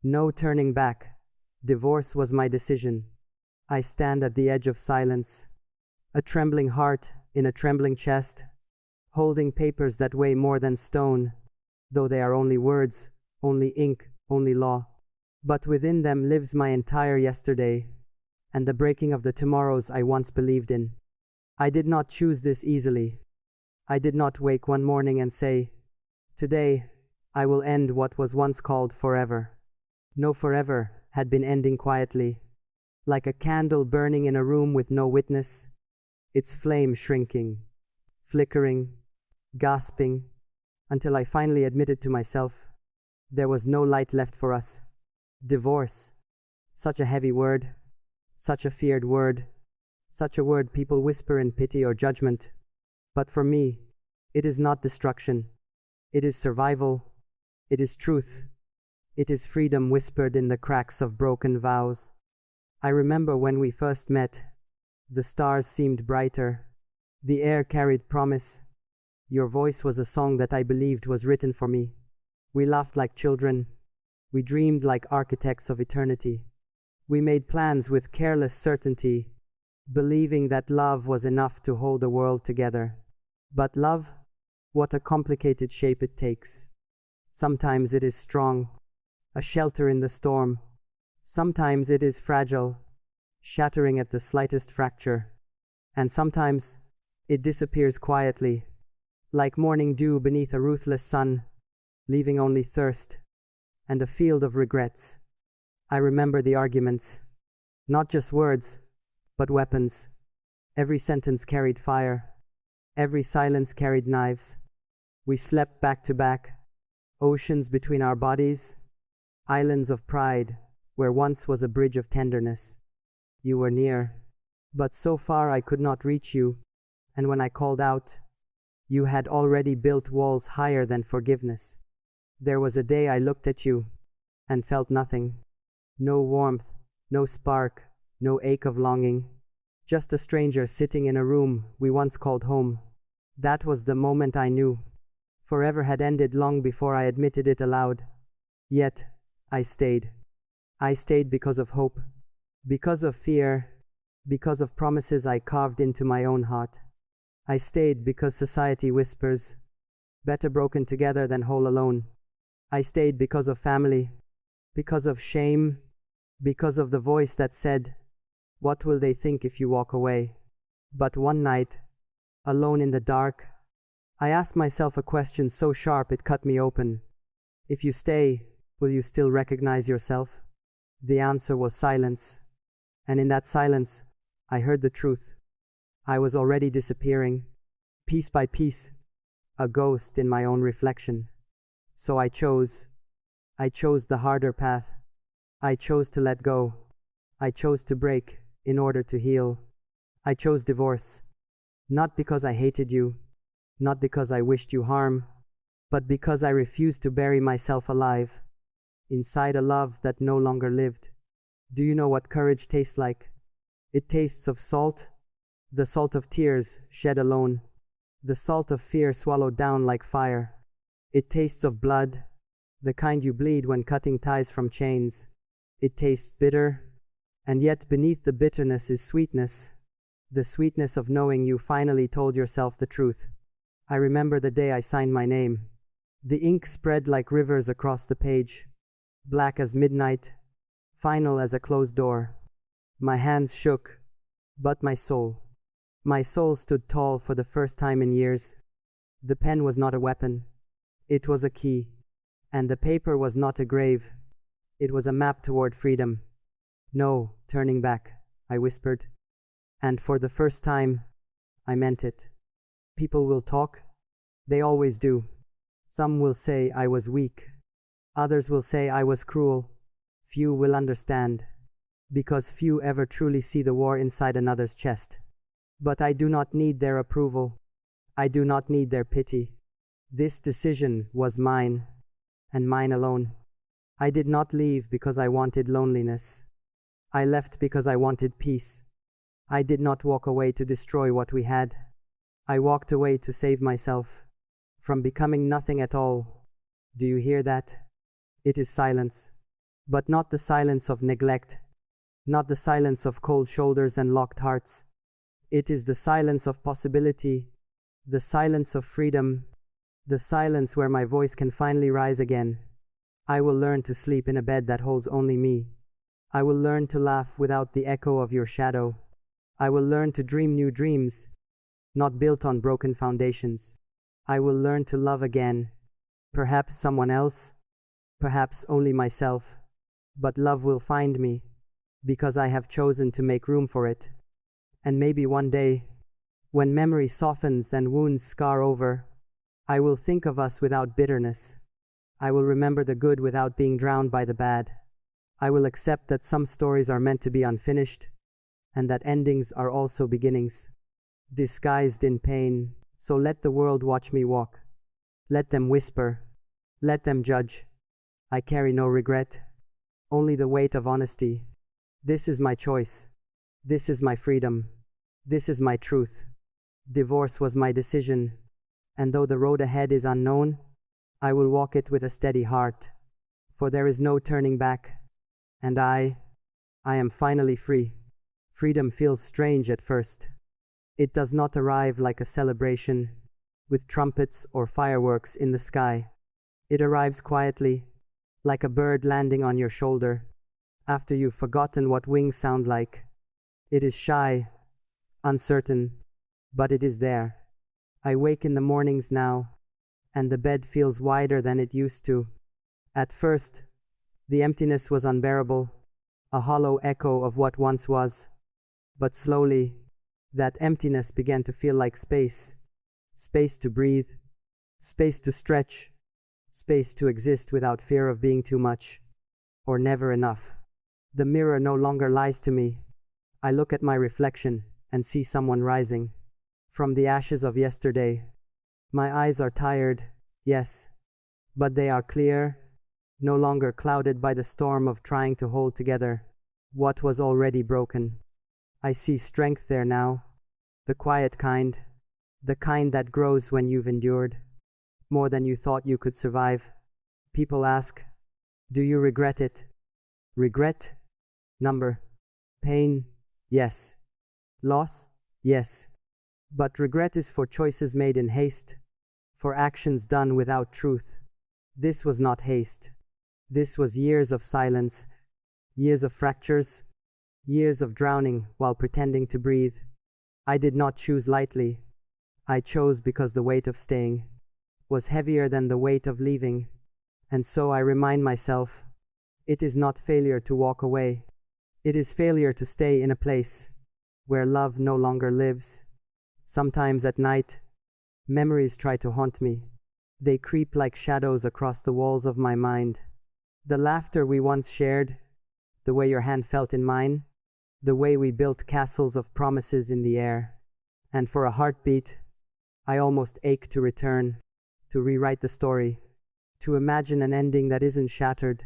No turning back. Divorce was my decision. I stand at the edge of silence, a trembling heart in a trembling chest, holding papers that weigh more than stone, though they are only words, only ink, only law. But within them lives my entire yesterday, and the breaking of the tomorrows I once believed in. I did not choose this easily. I did not wake one morning and say, "Today, I will end what was once called forever." No, forever had been ending quietly, like a candle burning in a room with no witness, its flame shrinking, flickering, gasping, until I finally admitted to myself, there was no light left for us. Divorce. Such a heavy word, such a feared word, such a word people whisper in pity or judgment. But for me, it is not destruction. It is survival. It is truth. It is freedom whispered in the cracks of broken vows. I remember when we first met. The stars seemed brighter. The air carried promise. Your voice was a song that I believed was written for me. We laughed like children. We dreamed like architects of eternity. We made plans with careless certainty, believing that love was enough to hold the world together. But love, what a complicated shape it takes. Sometimes it is strong, a shelter in the storm. Sometimes it is fragile, shattering at the slightest fracture. And sometimes it disappears quietly, like morning dew beneath a ruthless sun, leaving only thirst and a field of regrets. I remember the arguments, not just words, but weapons. Every sentence carried fire. Every silence carried knives. We slept back to back, oceans between our bodies, islands of pride, where once was a bridge of tenderness. You were near, but so far I could not reach you, and when I called out, you had already built walls higher than forgiveness. There was a day I looked at you and felt nothing. No warmth, no spark, no ache of longing. Just a stranger sitting in a room we once called home. That was the moment I knew. Forever had ended long before I admitted it aloud. Yet, I stayed. I stayed because of hope, because of fear, because of promises I carved into my own heart. I stayed because society whispers, better broken together than whole alone. I stayed because of family, because of shame, because of the voice that said, "What will they think if you walk away?" But one night, alone in the dark, I asked myself a question so sharp it cut me open. If you stay, will you still recognize yourself? The answer was silence. And in that silence, I heard the truth. I was already disappearing, piece by piece, a ghost in my own reflection. So I chose the harder path. I chose to let go. I chose to break in order to heal. I chose divorce, not because I hated you, not because I wished you harm, but because I refused to bury myself alive inside a love that no longer lived. Do you know what courage tastes like? It tastes of salt, the salt of tears shed alone, the salt of fear swallowed down like fire. It tastes of blood, the kind you bleed when cutting ties from chains. It tastes bitter, and yet beneath the bitterness is sweetness, the sweetness of knowing you finally told yourself the truth. I remember the day I signed my name. The ink spread like rivers across the page, black as midnight, final as a closed door. My hands shook, but my soul stood tall for the first time in years. The pen was not a weapon. It was a key. And the paper was not a grave. It was a map toward freedom. No turning back, I whispered. And for the first time, I meant it. People will talk. They always do. Some will say I was weak. Others will say I was cruel. Few will understand, because few ever truly see the war inside another's chest. But I do not need their approval. I do not need their pity. This decision was mine, and mine alone. I did not leave because I wanted loneliness. I left because I wanted peace. I did not walk away to destroy what we had. I walked away to save myself from becoming nothing at all. Do you hear that? It is silence. But not the silence of neglect, not the silence of cold shoulders and locked hearts. It is the silence of possibility, the silence of freedom, the silence where my voice can finally rise again. I will learn to sleep in a bed that holds only me. I will learn to laugh without the echo of your shadow. I will learn to dream new dreams, not built on broken foundations. I will learn to love again. Perhaps someone else, perhaps only myself. But love will find me, because I have chosen to make room for it. And maybe one day, when memory softens and wounds scar over, I will think of us without bitterness. I will remember the good without being drowned by the bad. I will accept that some stories are meant to be unfinished, and that endings are also beginnings, disguised in pain. So let the world watch me walk. Let them whisper. Let them judge. I carry no regret, only the weight of honesty. This is my choice. This is my freedom. This is my truth. Divorce was my decision, and though the road ahead is unknown, I will walk it with a steady heart, for there is no turning back. And I am finally free. Freedom feels strange at first. It does not arrive like a celebration, with trumpets or fireworks in the sky. It arrives quietly, like a bird landing on your shoulder, after you've forgotten what wings sound like. It is shy, uncertain, but it is there. I wake in the mornings now, and the bed feels wider than it used to. At first, the emptiness was unbearable, a hollow echo of what once was. But slowly, that emptiness began to feel like space. Space to breathe, space to stretch, space to exist without fear of being too much, or never enough. The mirror no longer lies to me. I look at my reflection and see someone rising from the ashes of yesterday. My eyes are tired, yes, but they are clear, no longer clouded by the storm of trying to hold together what was already broken. I see strength there now, the quiet kind, the kind that grows when you've endured more than you thought you could survive. People ask, do you regret it? Regret? Number. Pain? Yes. Loss? Yes. But regret is for choices made in haste, for actions done without truth. This was not haste. This was years of silence, years of fractures, years of drowning while pretending to breathe. I did not choose lightly. I chose because the weight of staying was heavier than the weight of leaving. And so I remind myself, it is not failure to walk away. It is failure to stay in a place where love no longer lives. Sometimes at night, memories try to haunt me. They creep like shadows across the walls of my mind. The laughter we once shared, the way your hand felt in mine, the way we built castles of promises in the air. And for a heartbeat, I almost ache to return, to rewrite the story, to imagine an ending that isn't shattered,